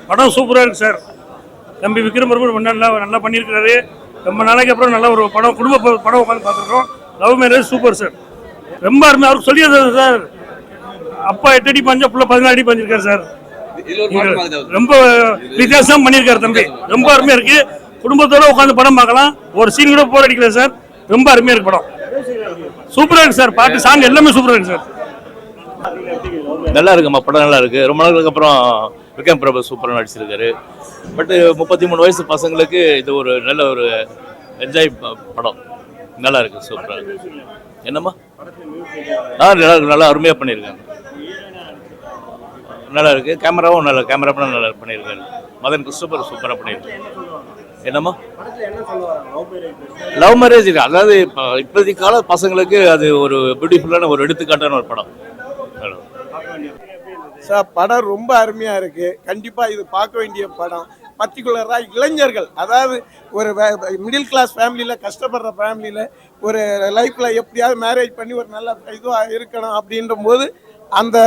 படம் சூப்பராக இருக்குது சார். தம்பி விக்ரம் பிரபு நல்லா பண்ணியிருக்கிறாரு. ரொம்ப நாளைக்கு அப்புறம் நல்ல ஒரு படம், குடும்ப படம் உட்காந்து பார்த்துருக்கோம். Love marriage super sir. ரொம்ப அருமையாக அவருக்கு சொல்லியிருந்தாரு சார். அப்பா 8 அடி பஞ்சா புள்ள 14 அடி பஞ்சிருக்காரு சார். ரொம்ப வித்தியாசம் பண்ணியிருக்காரு தம்பி. ரொம்ப அருமையாக இருக்கு. குடும்பத்தோட உட்காந்து படம் பார்க்கலாம். ஒரு சீன் கூட போர் அடிக்கல சார். ரொம்ப அருமையாக இருக்கு படம். சூப்பராக இருக்கு சார். பாட்டு சாங் எல்லாமே சூப்பராக இருக்கு சார். நல்லா இருக்குமா படம், நல்லா இருக்கு. ரொம்ப நாளுக்கு அப்புறம் விக்ரம் பிரபு சூப்பராக நடிச்சிருக்காரு. பட் 33 வயசு பசங்களுக்கு இது ஒரு நல்ல ஒரு என்ஜாய் படம். நல்லா இருக்கு, சூப்பராக இருக்கு. என்னம்மா நல்லா அருமையாக பண்ணியிருக்காங்க. நல்லா இருக்கு. கேமராவும் கேமரா படம் நல்லா பண்ணியிருக்காரு. மதன் கிறிஸ்டோபர் சூப்பராக பண்ணியிருக்காரு. என்னம்மா லவ் மேரேஜ், அதாவது இப்போதைக்கு கால பசங்களுக்கு அது ஒரு பியூட்டிஃபுல்லான ஒரு எடுத்துக்காட்டான ஒரு படம் சார். படம் ரொம்ப அருமையா இருக்கு. கண்டிப்பா இது பார்க்க வேண்டிய படம். பர்டிகுலரா இளைஞர்கள், அதாவது ஒரு மிடில் கிளாஸ் ஃபேமிலியில கஷ்டப்படுற ஃபேமிலியில ஒரு லைஃப்ல எப்படியாவது மேரேஜ் பண்ணி ஒரு நல்ல இதுவாக இருக்கணும் அப்படின்ற போது அந்த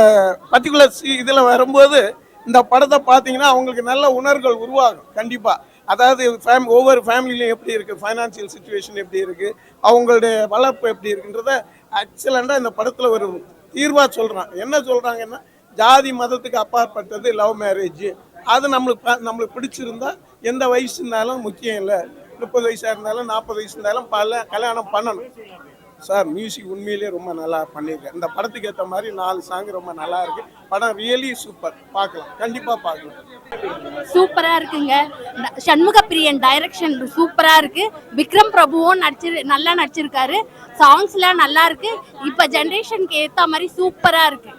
பர்டிகுலர் இதில் வரும்போது இந்த படத்தை பார்த்தீங்கன்னா அவங்களுக்கு நல்ல உணர்வுகள் உருவாகும். கண்டிப்பாக அதாவது ஒவ்வொரு ஃபேமிலிலையும் எப்படி இருக்குது, ஃபைனான்சியல் சுச்சுவேஷன் எப்படி இருக்குது, அவங்களுடைய வளர்ப்பு எப்படி இருக்குன்றத எக்ஸலண்டாக இந்த படத்தில் ஒரு தீர்வாக சொல்கிறான். என்ன சொல்கிறாங்கன்னா, ஜாதி மதத்துக்கு அப்பாற்பட்டது லவ் மேரேஜ். அது நம்மளுக்கு பிடிச்சிருந்தா எந்த வயசு இருந்தாலும் முக்கியம் இல்லை. 30 வயசாக இருந்தாலும் 40 வயசு இருந்தாலும் கல்யாணம் பண்ணணும் சார். மியூசிக் உண்மையிலேயே ரொம்ப நல்லா பண்ணியிருக்கேன். இந்த படத்துக்கு ஏற்ற மாதிரி 4 சாங் ரொம்ப நல்லா இருக்கு. படம் ரியலி சூப்பர். பார்க்கலாம், கண்டிப்பாக பார்க்கலாம். சூப்பராக இருக்குங்க. சண்முக பிரியன் டைரக்ஷன் சூப்பராக இருக்கு. விக்ரம் பிரபுவும் நல்லா நடிச்சிருக்காரு. சாங்ஸ்லாம் நல்லா இருக்கு. இப்போ ஜென்ரேஷனுக்கு ஏற்ற மாதிரி சூப்பராக இருக்கு.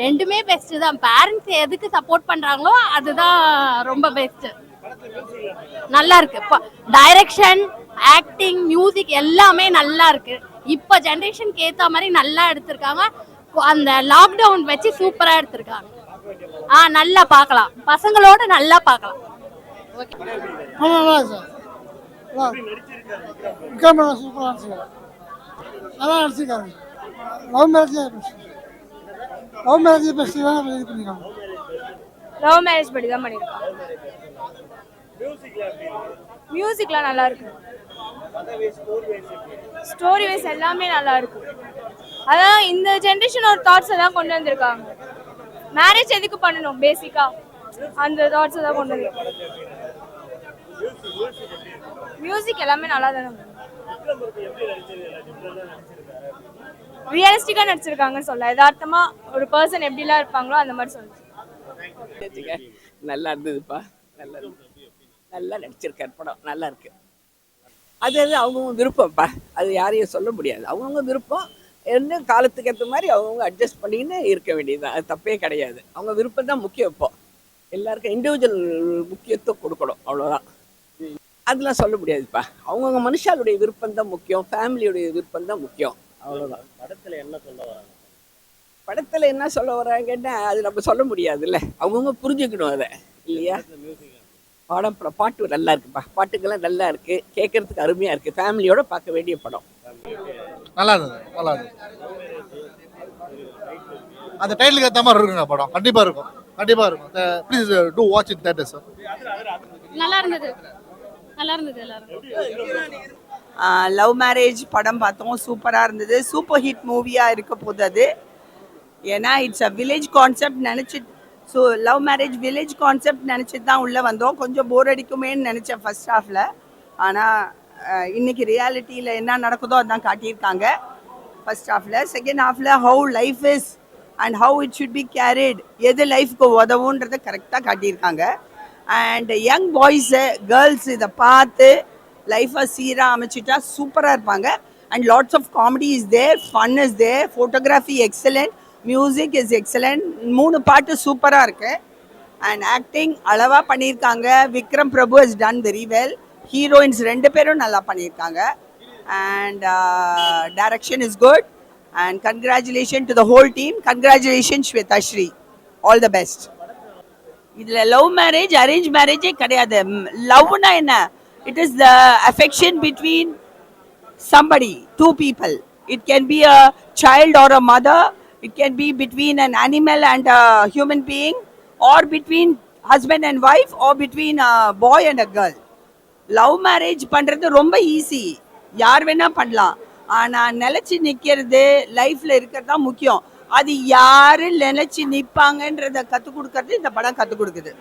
ரெண்டுமே பெஸ்ட் தான். பேரண்ட்ஸ் எதுக்கு சப்போர்ட் பண்றாங்களோ அதுதான் ரொம்ப பெஸ்ட். நல்லா இருக்கு. டைரக்ஷன், ஆக்டிங், மியூசிக் எல்லாமே நல்லா இருக்கு. இப்போ ஜெனரேஷனுக்கு ஏற்ற மாதிரி நல்லா எடுத்திருக்காங்க. அந்த லாக்டவுன் வச்சு சூப்பரா எடுத்திருக்காங்க. நல்லா பார்க்கலாம், பசங்களோட நல்லா பார்க்கலாம். லவ் மேரேஜ் படி தான் பண்ணிருக்காங்க. மியூசிக்லாம் நல்லா இருக்கு. ஸ்டோரி வைஸ் எல்லாமே நல்லா இருக்கு. அதான் இந்த ஜெனரேஷன் ஒரு தாட்ஸ் எல்லாம் கொண்டு வந்திருக்காங்க. மேரேஜ் எதுக்கு பண்ணணும், பேசிக்கா அந்த தாட்ஸ் தான் கொண்டு வந்திருக்காங்க. மியூசிக் எல்லாமே நல்லா தானே, ரியலிஸ்டிக்கா நடிச்சிருக்காங்கன்னு சொல்ல. யதார்த்தமா ஒரு பர்சன் எப்படிலாம் இருப்பாங்களோ அந்த மாதிரி சொல்லுங்க. நல்லா இருந்ததுப்பா. நல்லா நடிச்சிருக்காரு. படம் நல்லா இருக்கு. அது அவங்கவுங்க விருப்பம்ப்பா. அது யாரையும் சொல்ல முடியாது. அவங்கவுங்க விருப்பம். என்ன காலத்துக்கு ஏற்ற மாதிரி அவங்கவுங்க அட்ஜஸ்ட் பண்ணின்னு இருக்க வேண்டியதுதான். அது தப்பே கிடையாது. அவங்க விருப்பம் தான் முக்கியம். இப்போ எல்லாருக்கும் இண்டிவிஜுவல் முக்கியத்துவம் கொடுக்கணும், அவ்வளோதான். அதெல்லாம் சொல்ல முடியாதுப்பா. அவங்கவுங்க மனுஷாளுடைய விருப்பம் தான் முக்கியம். ஃபேமிலியுடைய விருப்பம் தான் முக்கியம், அவ்வளோதான். படத்தில் என்ன சொல்ல வராங்கன்னா அது நம்ம சொல்ல முடியாதுல்ல. அவங்கவுங்க புரிஞ்சுக்கணும் அதை, இல்லையா? படம் பாட்டு நல்லா இருக்குப்பா. பாட்டுக்கெல்லாம் நல்லா இருக்கு. கேட்கறதுக்கு அருமையா இருக்கு. ஃபேமிலியோட பார்க்க வேண்டிய படம். நல்லா இருந்தது, நல்லா இருந்தது. அந்த டைட்டிலுக்கு ஏற்ற மாதிரி இருக்குங்க படம். கண்டிப்பா இருக்கும், கண்டிப்பா இருக்கும். Please do watch it theatres. நல்லா இருந்தது, நல்லா இருந்தது. எல்லாரும் லவ் மேரேஜ் படம் பார்த்தோம். சூப்பராக இருந்தது. சூப்பர் ஹிட் மூவியாக இருக்க போகுது அது. ஏன்னா இட்ஸ் அ வில்லேஜ் கான்செப்ட் நினச்சி, so love marriage village concept நினச்சிட்டு தான் உள்ளே வந்தோம். கொஞ்சம் போர் அடிக்குமேன்னு நினச்சேன் ஃபர்ஸ்ட் ஹாஃபில். ஆனால் இன்னைக்கு ரியாலிட்டியில் என்ன நடக்குதோ அதுதான் காட்டியிருக்காங்க ஃபர்ஸ்ட் ஹாஃபில். செகண்ட் ஹாஃபில் how life is and how it should be carried, எது லைஃப்க்கு உதவுன்றதை கரெக்டாக காட்டியிருக்காங்க. அண்ட் யங் பாய்ஸு கேர்ள்ஸ் இதை பார்த்து லைஃபை சீராக அமைச்சிட்டா சூப்பராக இருப்பாங்க. And lots of comedy is there, fun is there, photography excellent, music is excellent. 3 பாட்டு சூப்பராக இருக்கு. அண்ட் ஆக்டிங் அளவாக பண்ணியிருக்காங்க. Vikram Prabhu is done very well. Heroines 2 பேரும் நல்லா பண்ணியிருக்காங்க. And direction is good. And congratulation to the whole team. Congratulation Swetha Sri. All the best. இதில் love marriage arrange மேரேஜே கிடையாது. லவ்னா என்ன? It is the affection between somebody, 2 people. It can be a child or a mother. It can be between an animal and a human being, or between husband and wife or between a boy and a girl. Love marriage பண்ணுறது ரொம்ப easy, யார் வேணால் பண்ணலாம். ஆனால் நிலச்சி நிற்கிறது லைஃப்பில் இருக்கிறது தான் முக்கியம். அது யார் நிலச்சி நிற்பாங்கன்றத கற்றுக் கொடுக்கறது இந்த படம் கற்றுக் கொடுக்குது.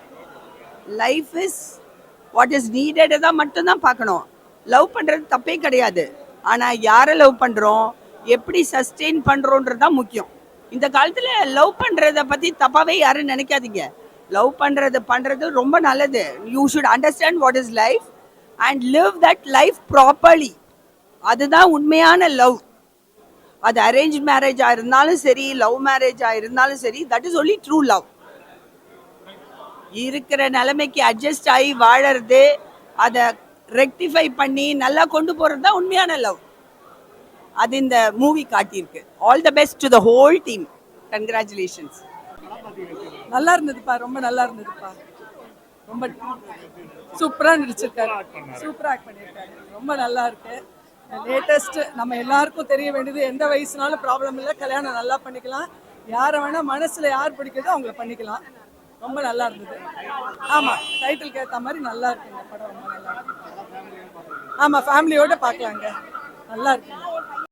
Life is what is needed தான் மட்டும்தான் பார்க்கணும். லவ் பண்ணுறது தப்பே கிடையாது. ஆனால் யாரை லவ் பண்ணுறோம், எப்படி சஸ்டெயின் பண்ணுறோன்றது தான் முக்கியம். இந்த காலத்தில் லவ் பண்ணுறதை பற்றி தப்பாகவே யாரும் நினைக்காதீங்க. லவ் பண்ணுறது ரொம்ப நல்லது. You should understand what is life and live that life properly. அதுதான் உண்மையான லவ். அது அரேஞ்ச் மேரேஜாக இருந்தாலும் சரி, லவ் மேரேஜாக இருந்தாலும் சரி, that is only true love. இருக்கிற நிலைமைக்கு அட்ஜஸ்ட் ஆகி வாழறது, அதை ரெக்டிஃபை பண்ணி நல்லா கொண்டு போகிறது தான் உண்மையான லவ். அது இந்த மூவி காட்டியிருக்கு. All the best to the whole team. Congratulations. நல்லா இருந்ததுப்பா, ரொம்ப நல்லா இருந்ததுப்பா. ரொம்ப சூப்பராக நடிச்சிருக்காரு, சூப்பராக ஆக்ட் பண்ணியிருக்காரு. ரொம்ப நல்லா இருக்கு. லேட்டஸ்ட் நம்ம எல்லாருக்கும் தெரிய வேண்டியது, எந்த வயசுனாலும் ப்ராப்ளம் இல்லை, கல்யாணம் நல்லா பண்ணிக்கலாம். யாரை வேணால் மனசில் யார் பிடிக்குதோ அவங்கள பண்ணிக்கலாம். ரொம்ப நல்லா இருந்தது. ஆமாம், டைட்டிலுக்கு ஏற்ற மாதிரி நல்லா இருக்குங்க படம். ரொம்ப நல்லா இருக்கு. ஆமாம், ஃபேமிலியோடு பார்க்கலாங்க. நல்லா இருக்குங்க.